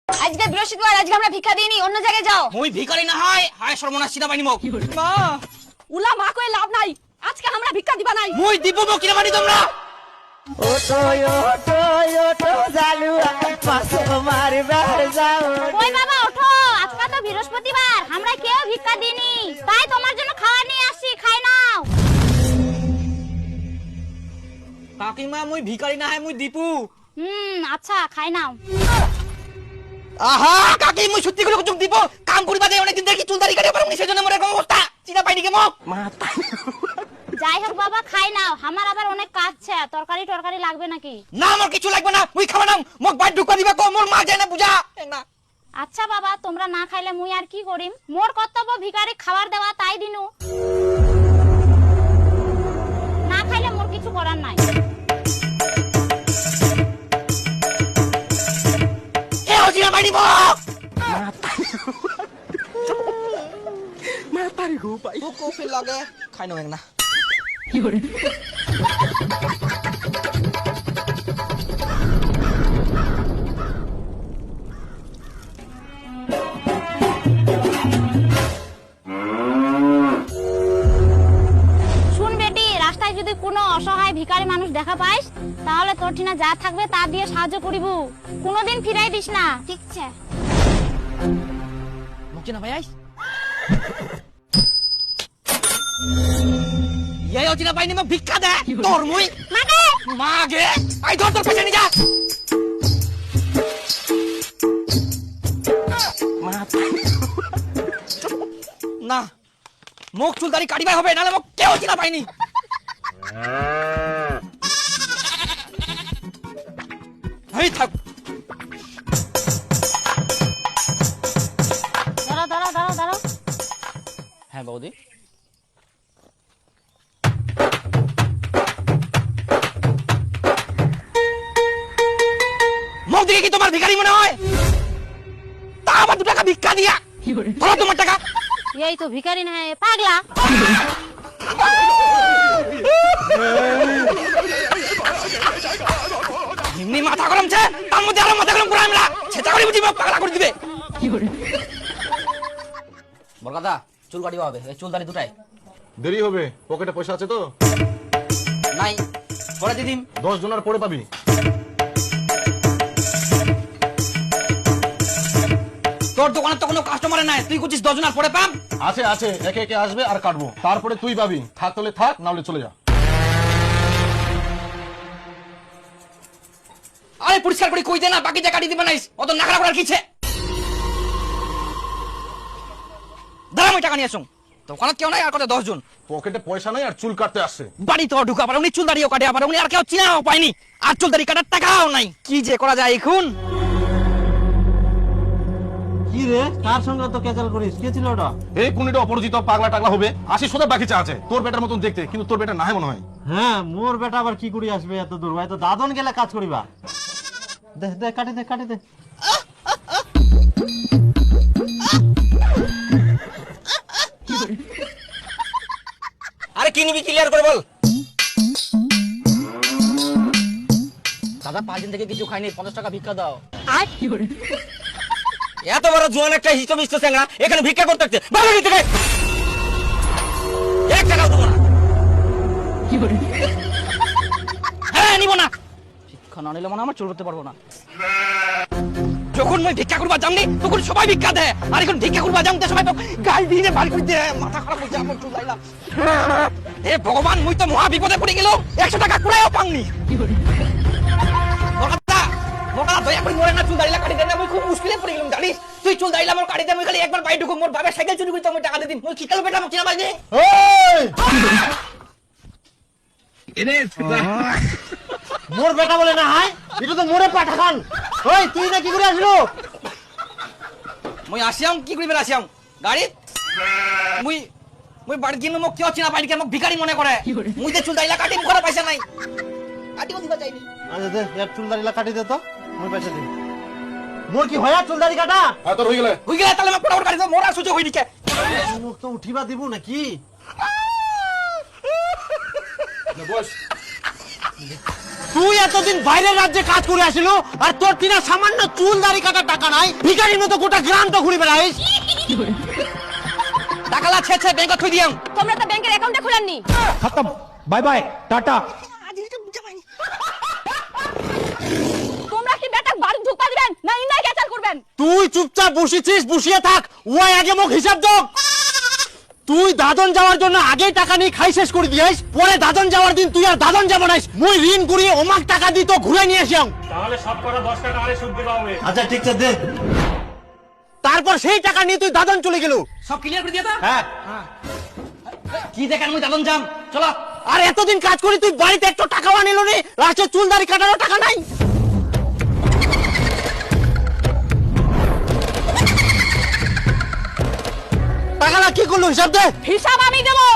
আজকে বৃহস্পতিবার, আজকে আমরা ভিক্ষা দিইনি, অন্য জায়গায় যাও। মুই ভিখারি না হয় হায় সর্বনাশ চিনা পাইনি মোক মা উলা মা কই লাভ নাই, আজকে আমরা ভিক্ষা দিবা নাই। মুই দিব মোক কিনা পানি তোমরা ওটো জালুয়া পাশে মারবার যাও। ওই বাবা ওঠো, আজকে তো বৃহস্পতিবার, আমরা কেউ ভিক্ষা দিইনি, তাই তোমার জন্য খাওয়া নিয়ে আসি, খাই নাও। কাকিমা মুই ভিখারি না হয় মুই দীপু। আচ্ছা খাই নাও। আহা কাকি মুই সত্যি করে চুপ দিব, কাম করিবা যায় অনেকদিন দেখি চুল দাড়ি কাটিয়া পারুনি সেজন্য মোর এরকম অবস্থা চিনা পাইনি কে মোক মাথা। যাই হোক বাবা খাই নাও, আমার আবার অনেক কাজ আছে, তরকারি টরকারি লাগবে নাকি? না মোর কিছু লাগবে না, মুই খাওয়া নাম মোক বাইর ঢুকা দিবা কো, মোর মা যায় না বুঝা না। আচ্ছা বাবা তোমরা না খাইলে মুই আর কি করিম, মোর কর্তব্য ভিখারি খাবার দেওয়া, তাই দিনু। না খাইলে মোর কিছু করার নাই। এ ও চিনা পাইনি মোক মাথা গো পাই ও কফি লাগে খাই নয় না কি করে। শুন বেটি, রাস্তায় যদি কোনো অসহায় ভিখারি মানুষ দেখা পাইস, তাহলে তোর ঠিনা যা থাকবে তা দিয়ে সাহায্য করিব, কোনোদিন ফিরাই দিস না, ঠিক আছে? মোক চিনা পাই আইস ইয়ে ও চিনা পাইনি মোক ভিক্ষা দে তোর মুই মাগে মাগে আই ধর তোর পেছনে যা না মুখ চুল দাড়ি কাটিবাই হবে, নাহলে মোক কেউ চিনা পাইনি। এই থাক দাঁড়াও দাঁড়াও দাঁড়াও দাঁড়াও। হ্যাঁ বৌদি মুখ দেখে কি তোমার ভিখারি মনে হয়? তা আবার 2 টাকা ভিক্ষা দিয়া ধরো তোমার টাকা। এই তো ভিখারি না পাগলা। এমনি মাথা গরমছে, তার মধ্যে আরো মাথা গরম করে আমরা ছেঁচা করে বুঝি পাগলা করে দিবে। বরকাদা চুল কাটিবা হবে, এই চুল দাড়ি দুটাই দেরি হবে, পকেটে পয়সা আছে তো? নাই পরে দিদিম 10 জনের পরে পাবি। তোর দোকানে তো কোনো কাস্টমার নাই, তুই কুচিস 10 জনের পরে পাম। আছে আছে, একে একে আসবে আর কাটবো, তারপরে তুই পাবি। থাক তোলে থাক, না হলে চলে যা। আরে পরিষ্কার করে কই দে না, বাকি যা কাটি দিবা নাইস, অত নাকড়া করার কিছে। দাঁড়া মই টাকা নিয়ে আসুন, দোকানত কেউ নাই আর কত 10 জন। পকেটে পয়সা নাই আর চুল কাটতে আসছে। বাড়ি তো ঢুকা পারে উনি চুল দাড়িও কাটে পারে উনি, আর কেউ চিনাও পাইনি, আর চুল দাড়ি কাটার টাকাও নাই। কি যে করা যায় এখন? কি রে, কার সঙ্গে তো কেচাল করিস? কে ছিল ওটা? এই কুনিটা অপরিচিত পাগলা টাগলা হবে, 80 সোদা বাকি চা আছে। তোর বেটার মতন দেখতে, কিন্তু তোর বেটা নাই মনে হয়। হ্যাঁ, মোর বেটা আবার কি করি আসবে এত দূর? ভাই তো দাদন গেলে কাজ করিবা। দে দে কাটি দে কাটি দে। আরে কি নিবি ক্লিয়ার করে বল। দাদা 5 দিন থেকে কিছু খাইনি, 50 টাকা ভিক্ষা দাও। আর কি করে? এত বড় জোয়ান একটা হিস্টো মিস্টো চ্যাংড়া এখানে ভিক্ষা করতে আসছে, বাবা দিতে গে 1 টাকাও দেবো না। কি করে? হ্যাঁ নিব না, শিক্ষা না নিলে মনে আমার চুল করতে পারবো না। যখন মই ভিক্ষা করবা জাননি তখন সবাই ভিক্ষা দেয়, আর এখন ভিক্ষা করবা জানতে সবাই তো গাল দিয়ে বাড়ি করে দেয়। মাথা খারাপ হচ্ছে আমার, চুল লাইলা। এ ভগবান, মুই তো মহা বিপদে পড়ে গেল, 100 টাকা কুড়াইও পাংনি। কি করে? বড়দা বড়দা দয়া করে মোরে না চুল দাড়িলা কাটি দেন না, মই খুব মুশকিলে পড়ে গেলাম জানিস। তুই চুল দাড়িলা মোর কাটি দে, মই খালি একবার বাইরে ঢুকো, মোর বাবা সাইকেল চুরি করতে মই টাকা দে দিন, মই খিকাল বেটা মোক চিনা পাইনি। এই মোর বেটা বলে না হাই, এটা তো মোরে পাঠাখান। ওই তুই না কি করে আসলো? মই আসিয়াম কি করিবে আসিয়াম গাড়ি, মুই মুই বাড়ি গিয়ে মোক কেউ চিনা পাইনি, মোক ভিখারি মনে করে। মুই যে চুল দাড়িলা কাটি মুখে পয়সা নাই, কাটিও দিবা চাইনি। আচ্ছা দে, এর চুল দাড়ি কাটি দে তো, মই পয়সা দিই। মোর কি হয় চুল দাড়ি কাটা? হ্যাঁ তোর হয়ে গেলে হই গেলে তাহলে মোক পড়াপড় কাটি দাও, মোর আর সুযোগ হইনি কে। মুখ তো উঠিবা দিব নাকি? বস। তুই এতদিন বাইরের রাজ্যে কাজ করে আসিল আর তোর তিনা সামান্য চুল দাড়ি কাটার টাকা নাই, ভিখারির মতো গোটা গ্রাম তো ঘুরে বেড়াইস। টাকা লা ছে ব্যাংক থুই দিয়াম। তোমরা তো ব্যাংকের অ্যাকাউন্টে খুলেননি। खत्म बाय बाय टाटा তোমরা কি বেটা বাড়ি ঢুকতে দিবেন না ইনাই ক্যাচাল করবেন? তুই চুপচাপ বসেছিস, বসিয়ে থাক, ওই আগে মোক হিসাব দাও। তুই দাদন যাওয়ার জন্য আগেই টাকা নিয়ে খাই শেষ করে দিয়েছ, পরে দাদন যাওয়ার দিন তুই আর দাদন যাব নাইস, মুই ঋণ করি ওমাক টাকা দি তো ঘুরে নিয়ে আসিয়াম। তাহলে সব কটা 10 টাকা আরে সুদ দিবা হবে। আচ্ছা ঠিক আছে দে। তারপর সেই টাকা নিয়ে তুই দাদন চলে গেল। সব ক্লিয়ার করে দিয়া তো? হ্যাঁ। কি দেখেন মুই দাদন যাম, চলো। আর এতদিন কাজ করি তুই বাড়িতে একটু টাকাও আনিল নি, লাস্টে চুল দাড়ি কাটারও টাকা নাই। টাকাটা কি করলো হিসাব দে। হিসাব আমি দেবো।